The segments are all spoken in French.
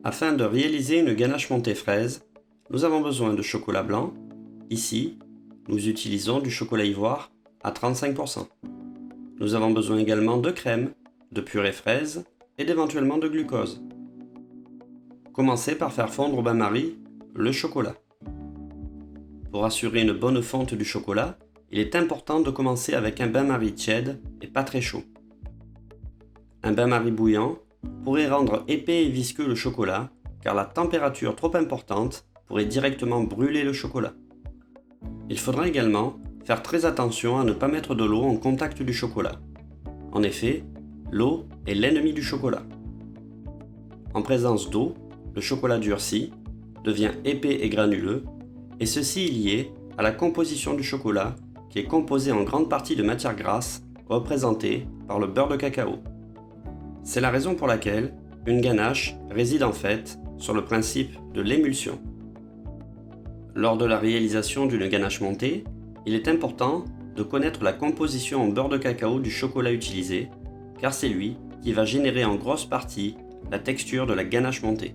Afin de réaliser une ganache montée fraise, nous avons besoin de chocolat blanc. Ici, nous utilisons du chocolat ivoire à 35%. Nous avons besoin également de crème, de purée fraise et d'éventuellement de glucose. Commencez par faire fondre au bain-marie le chocolat. Pour assurer une bonne fonte du chocolat, il est important de commencer avec un bain-marie tiède et pas très chaud. Un bain-marie bouillant pourrait rendre épais et visqueux le chocolat, car la température trop importante pourrait directement brûler le chocolat. Il faudra également faire très attention à ne pas mettre de l'eau en contact du chocolat. En effet, l'eau est l'ennemi du chocolat. En présence d'eau, le chocolat durcit, devient épais et granuleux, et ceci est lié à la composition du chocolat qui est composé en grande partie de matières grasses représentées par le beurre de cacao. C'est la raison pour laquelle une ganache réside en fait sur le principe de l'émulsion. Lors de la réalisation d'une ganache montée, il est important de connaître la composition en beurre de cacao du chocolat utilisé, car c'est lui qui va générer en grosse partie la texture de la ganache montée.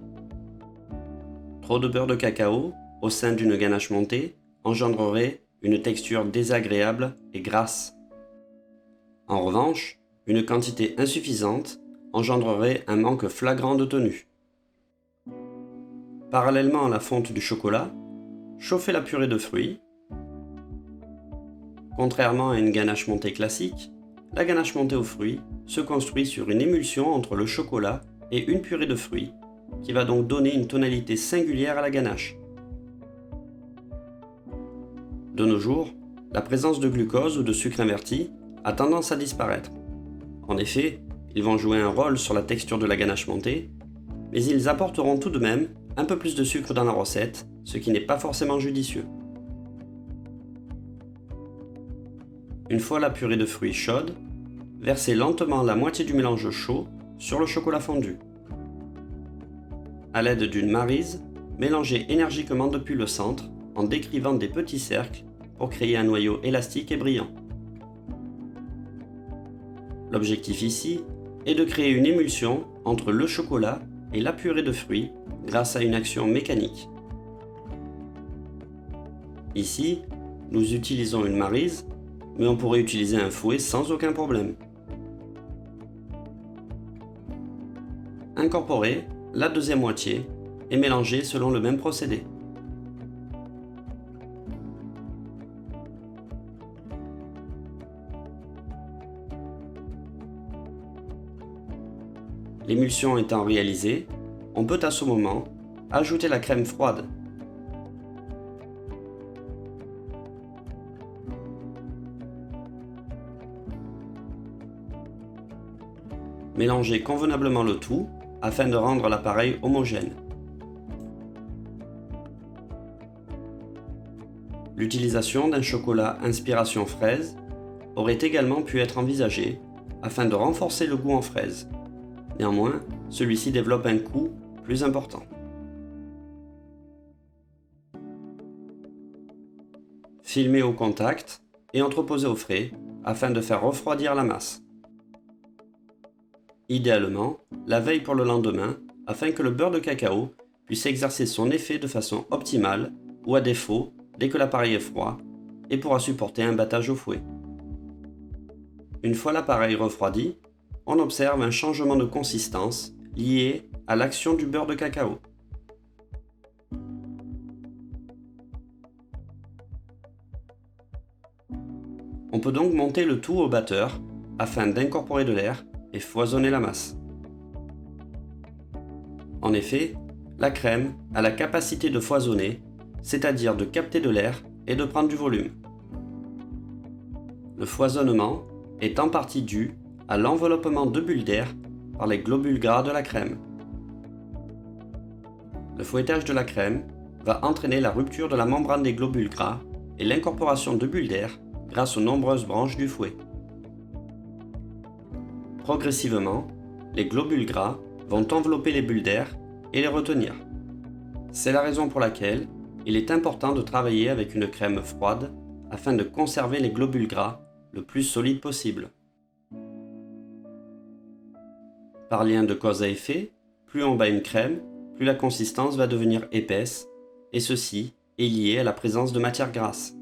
Trop de beurre de cacao au sein d'une ganache montée engendrerait une texture désagréable et grasse. En revanche, une quantité insuffisante engendrerait un manque flagrant de tenue. Parallèlement à la fonte du chocolat, chauffez la purée de fruits. Contrairement à une ganache montée classique, la ganache montée aux fruits se construit sur une émulsion entre le chocolat et une purée de fruits, qui va donc donner une tonalité singulière à la ganache. De nos jours, la présence de glucose ou de sucre inverti a tendance à disparaître. En effet, ils vont jouer un rôle sur la texture de la ganache montée, mais ils apporteront tout de même un peu plus de sucre dans la recette, ce qui n'est pas forcément judicieux. Une fois la purée de fruits chaude, versez lentement la moitié du mélange chaud sur le chocolat fondu. À l'aide d'une maryse, mélangez énergiquement depuis le centre en décrivant des petits cercles pour créer un noyau élastique et brillant. L'objectif ici est de créer une émulsion entre le chocolat et la purée de fruits grâce à une action mécanique. Ici, nous utilisons une maryse, mais on pourrait utiliser un fouet sans aucun problème. Incorporez la deuxième moitié et mélangez selon le même procédé. L'émulsion étant réalisée, on peut à ce moment ajouter la crème froide. Mélangez convenablement le tout afin de rendre l'appareil homogène. L'utilisation d'un chocolat inspiration fraise aurait également pu être envisagée afin de renforcer le goût en fraise. Néanmoins, celui-ci développe un coût plus important. Filmer au contact et entreposer au frais afin de faire refroidir la masse. Idéalement, la veille pour le lendemain afin que le beurre de cacao puisse exercer son effet de façon optimale ou à défaut dès que l'appareil est froid et pourra supporter un battage au fouet. Une fois l'appareil refroidi, on observe un changement de consistance lié à l'action du beurre de cacao. On peut donc monter le tout au batteur afin d'incorporer de l'air et foisonner la masse. En effet, la crème a la capacité de foisonner, c'est-à-dire de capter de l'air et de prendre du volume. Le foisonnement est en partie dû à l'enveloppement de bulles d'air par les globules gras de la crème. Le fouettage de la crème va entraîner la rupture de la membrane des globules gras et l'incorporation de bulles d'air grâce aux nombreuses branches du fouet. Progressivement, les globules gras vont envelopper les bulles d'air et les retenir. C'est la raison pour laquelle il est important de travailler avec une crème froide afin de conserver les globules gras le plus solides possible. Par lien de cause à effet, plus on bat une crème, plus la consistance va devenir épaisse, et ceci est lié à la présence de matière grasse.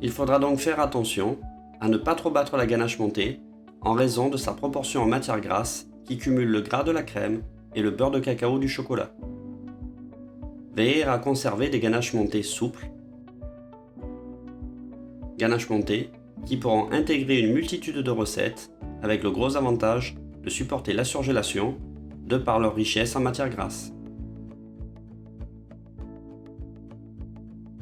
Il faudra donc faire attention à ne pas trop battre la ganache montée en raison de sa proportion en matière grasse qui cumule le gras de la crème et le beurre de cacao du chocolat. Veillez à conserver des ganaches montées souples, ganaches montées qui pourront intégrer une multitude de recettes avec le gros avantage de supporter la surgélation de par leur richesse en matière grasse.